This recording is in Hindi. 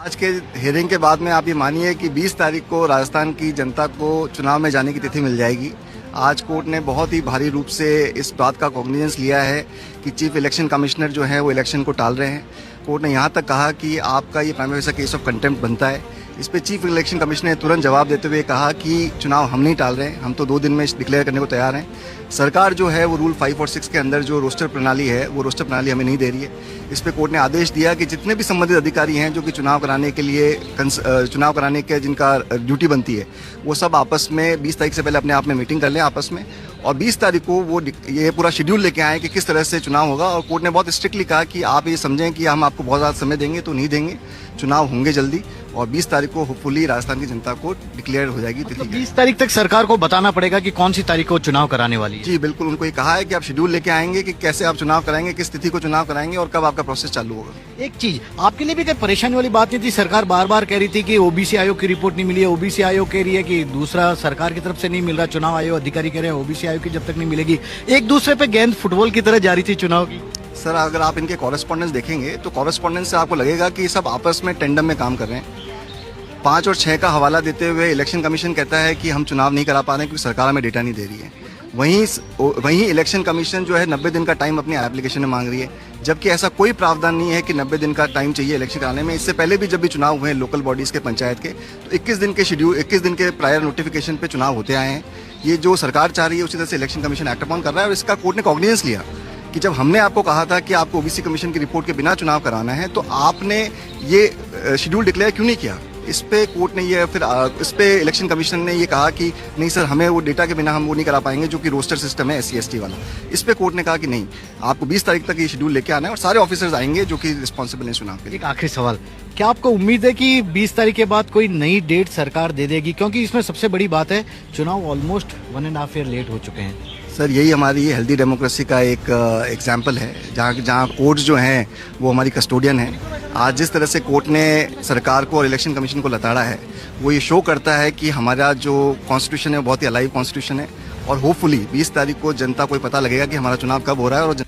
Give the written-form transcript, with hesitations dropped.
आज के हियरिंग के बाद में आप ये मानिए कि 20 तारीख को राजस्थान की जनता को चुनाव में जाने की तिथि मिल जाएगी। आज कोर्ट ने बहुत ही भारी रूप से इस बात का कॉग्निजेंस लिया है कि चीफ इलेक्शन कमिश्नर जो है वो इलेक्शन को टाल रहे हैं। कोर्ट ने यहाँ तक कहा कि आपका ये primary face case of contempt बनता है। इस पे चीफ इलेक्शन कमिश्नर ने तुरंत जवाब देते हुए कहा कि चुनाव हम नहीं टाल रहे हैं, हम तो 2 दिन में डिक्लेयर करने को तैयार हैं। सरकार जो है वो रूल 5 और 6 के अंदर जो रोस्टर प्रणाली है वो रोस्टर प्रणाली हमें नहीं दे रही है। इस पे कोर्ट ने आदेश दिया कि जितने भी संबंधित अधिकारी हैं जो कि चुनाव कराने के जिनका ड्यूटी बनती है वो सब आपस में 20 तारीख से पहले अपने आप में मीटिंग कर लें आपस में, और 20 तारीख को वो ये पूरा शेड्यूल लेके आए कि किस तरह से चुनाव होगा। और कोर्ट ने बहुत स्ट्रिक्टली कहा कि आप ये समझें कि हम आपको बहुत ज़्यादा समय देंगे तो नहीं देंगे, चुनाव होंगे जल्दी, और 20 तारीख को होपफुली राजस्थान की जनता को डिक्लेयर हो जाएगी तिथि। 20 तारीख तक सरकार को बताना पड़ेगा कि कौन सी तारीख को चुनाव कराने वाली है। जी बिल्कुल, उनको ये कहा है कि आप शेड्यूल लेके आएंगे कि कैसे आप चुनाव कराएंगे, किस तिथि को चुनाव कराएंगे और कब आपका प्रोसेस चालू होगा। एक चीज आपके लिए भी कोई परेशानी वाली बात नहीं थी? सरकार बार बार कह रही थी कि ओबीसी आयोग की रिपोर्ट नहीं मिली है, ओबीसी आयोग कह रही है कि दूसरा सरकार की तरफ से नहीं मिल रहा, चुनाव आयोग अधिकारी कह रहे हैं ओबीसी आयोग की जब तक नहीं मिलेगी। एक दूसरे पे गेंद फुटबॉल की तरह जारी थी चुनाव की। सर, अगर आप इनके कॉरेस्पॉन्डेंस देखेंगे तो कॉरेस्पॉन्डेंस से आपको लगेगा कि सब आपस में टेंडम में काम कर रहे हैं। 5 और 6 का हवाला देते हुए इलेक्शन कमीशन कहता है कि हम चुनाव नहीं करा पा रहे क्योंकि सरकार हमें डेटा नहीं दे रही है। वहीं इलेक्शन कमीशन जो है 90 दिन का टाइम अपनी एप्लीकेशन में मांग रही है, जबकि ऐसा कोई प्रावधान नहीं है कि 90 दिन का टाइम चाहिए इलेक्शन कराने में। इससे पहले भी जब भी चुनाव हुए लोकल बॉडीज के, पंचायत के, तो 21 दिन के प्रायर नोटिफिकेशन पे चुनाव होते आए हैं। ये जो सरकार चाह रही है उसी तरह से इलेक्शन कमीशन एक्ट अपॉन कर रहा है, और इसका कोर्ट ने कॉग्निजेंस लिया कि जब हमने आपको कहा था कि आपको ओबीसी कमीशन की रिपोर्ट के बिना चुनाव कराना है तो आपने ये शेड्यूल डिक्लेयर क्यों नहीं किया। इस पे कोर्ट ने इस पे इलेक्शन कमीशन ने ये कहा कि नहीं सर, हमें वो डेटा के बिना हम वो नहीं करा पाएंगे जो कि रोस्टर सिस्टम है SC/ST वाला। इस पे कोर्ट ने कहा कि नहीं, आपको 20 तारीख तक ये शेड्यूल लेके आना है और सारे ऑफिसर्स आएंगे जो कि रिस्पॉन्सिबल हैं चुनाव के लिए। एक आखिरी सवाल, क्या आपको उम्मीद है कि 20 तारीख के बाद कोई नई डेट सरकार दे देगी? क्योंकि इसमें सबसे बड़ी बात है चुनाव ऑलमोस्ट 1.5 ईयर लेट हो चुके हैं। सर, यही हमारी हेल्दी डेमोक्रेसी का एक एग्जाम्पल है जहाँ कोर्ट्स जो हैं वो हमारी कस्टोडियन है। आज जिस तरह से कोर्ट ने सरकार को और इलेक्शन कमीशन को लताड़ा है वो ये शो करता है कि हमारा जो कॉन्स्टिट्यूशन है वो बहुत ही अलाइव कॉन्स्टिट्यूशन है, और होपफुली 20 तारीख को जनता को पता लगेगा कि हमारा चुनाव कब हो रहा है और